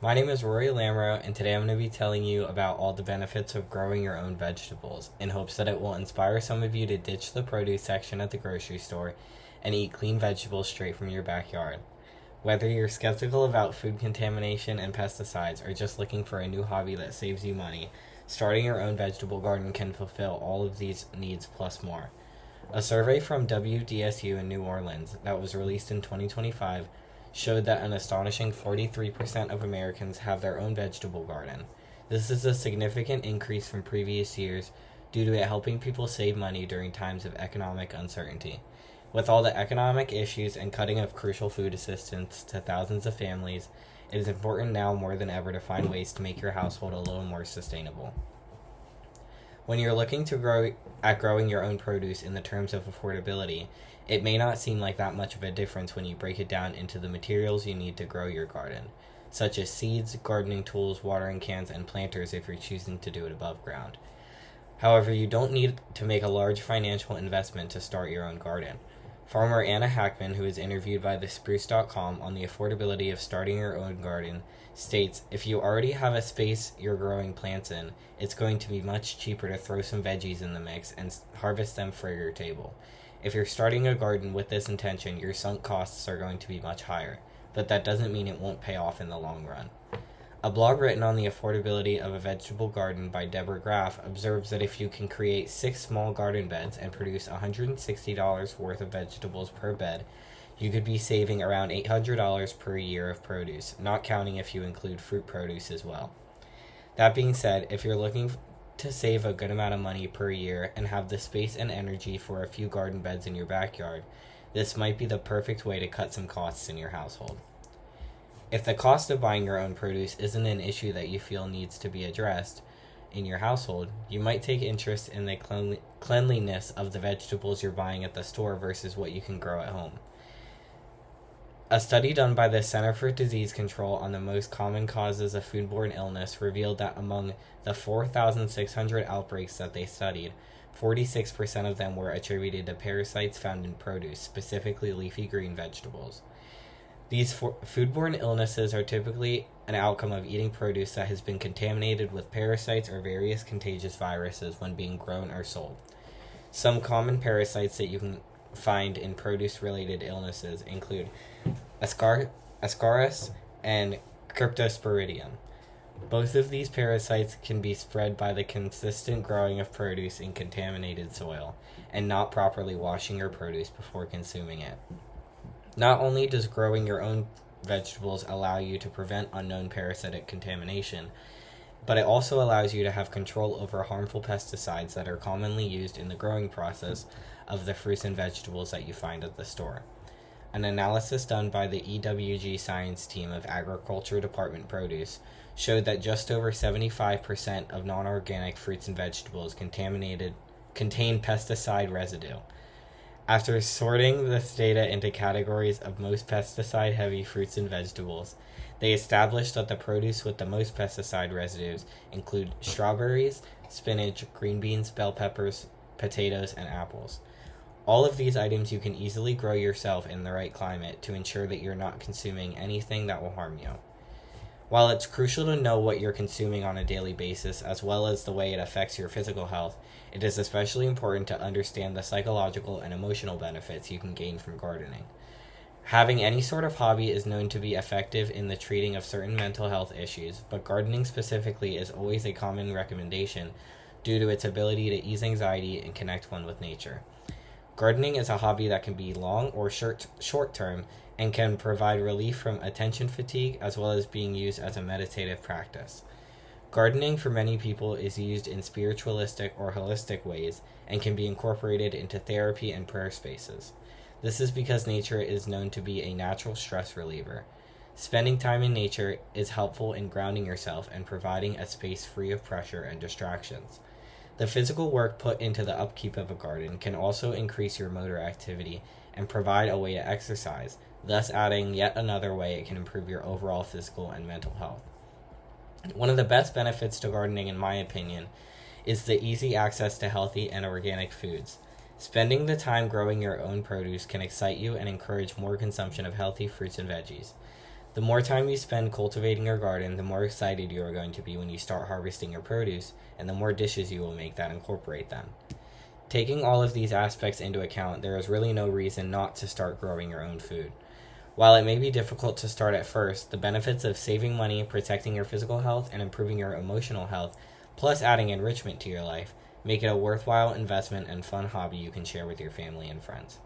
My name is Rory Lamro, and today I'm going to be telling you about all the benefits of growing your own vegetables in hopes that it will inspire some of you to ditch the produce section at the grocery store and eat clean vegetables straight from your backyard. Whether you're skeptical about food contamination and pesticides or just looking for a new hobby that saves you money, starting your own vegetable garden can fulfill all of these needs plus more. A survey from WDSU in New Orleans that was released in 2025 showed that an astonishing 43% of Americans have their own vegetable garden. This is a significant increase from previous years due to it helping people save money during times of economic uncertainty. With all the economic issues and cutting of crucial food assistance to thousands of families, it is important now more than ever to find ways to make your household a little more sustainable. When you're looking to growing your own produce in the terms of affordability, it may not seem like that much of a difference when you break it down into the materials you need to grow your garden, such as seeds, gardening tools, watering cans, and planters if you're choosing to do it above ground. However, you don't need to make a large financial investment to start your own garden. Farmer Anna Hackman, who was interviewed by TheSpruce.com on the affordability of starting your own garden, states, if you already have a space you're growing plants in, it's going to be much cheaper to throw some veggies in the mix and harvest them for your table. If you're starting a garden with this intention, your sunk costs are going to be much higher, but that doesn't mean it won't pay off in the long run. A blog written on the affordability of a vegetable garden by Deborah Graff observes that if you can create 6 small garden beds and produce $160 worth of vegetables per bed, you could be saving around $800 per year of produce, not counting if you include fruit produce as well. That being said, if you're looking to save a good amount of money per year and have the space and energy for a few garden beds in your backyard, this might be the perfect way to cut some costs in your household. If the cost of buying your own produce isn't an issue that you feel needs to be addressed in your household, you might take interest in the cleanliness of the vegetables you're buying at the store versus what you can grow at home. A study done by the Center for Disease Control on the most common causes of foodborne illness revealed that among the 4,600 outbreaks that they studied, 46% of them were attributed to parasites found in produce, specifically leafy green vegetables. These foodborne illnesses are typically an outcome of eating produce that has been contaminated with parasites or various contagious viruses when being grown or sold. Some common parasites that you can find in produce-related illnesses include Ascaris and Cryptosporidium. Both of these parasites can be spread by the consistent growing of produce in contaminated soil and not properly washing your produce before consuming it. Not only does growing your own vegetables allow you to prevent unknown parasitic contamination, but it also allows you to have control over harmful pesticides that are commonly used in the growing process of the fruits and vegetables that you find at the store. An analysis done by the EWG science team of Agriculture Department Produce showed that just over 75% of non-organic fruits and vegetables contain pesticide residue. After sorting this data into categories of most pesticide-heavy fruits and vegetables, they established that the produce with the most pesticide residues include strawberries, spinach, green beans, bell peppers, potatoes, and apples. All of these items you can easily grow yourself in the right climate to ensure that you're not consuming anything that will harm you. While it's crucial to know what you're consuming on a daily basis, as well as the way it affects your physical health, it is especially important to understand the psychological and emotional benefits you can gain from gardening. Having any sort of hobby is known to be effective in the treating of certain mental health issues, but gardening specifically is always a common recommendation due to its ability to ease anxiety and connect one with nature. Gardening is a hobby that can be long or short-term and can provide relief from attention fatigue as well as being used as a meditative practice. Gardening for many people is used in spiritualistic or holistic ways and can be incorporated into therapy and prayer spaces. This is because nature is known to be a natural stress reliever. Spending time in nature is helpful in grounding yourself and providing a space free of pressure and distractions. The physical work put into the upkeep of a garden can also increase your motor activity and provide a way to exercise, thus adding yet another way it can improve your overall physical and mental health. One of the best benefits to gardening, in my opinion, is the easy access to healthy and organic foods. Spending the time growing your own produce can excite you and encourage more consumption of healthy fruits and veggies. The more time you spend cultivating your garden, the more excited you are going to be when you start harvesting your produce, and the more dishes you will make that incorporate them. Taking all of these aspects into account, there is really no reason not to start growing your own food. While it may be difficult to start at first, the benefits of saving money, protecting your physical health, and improving your emotional health, plus adding enrichment to your life, make it a worthwhile investment and fun hobby you can share with your family and friends.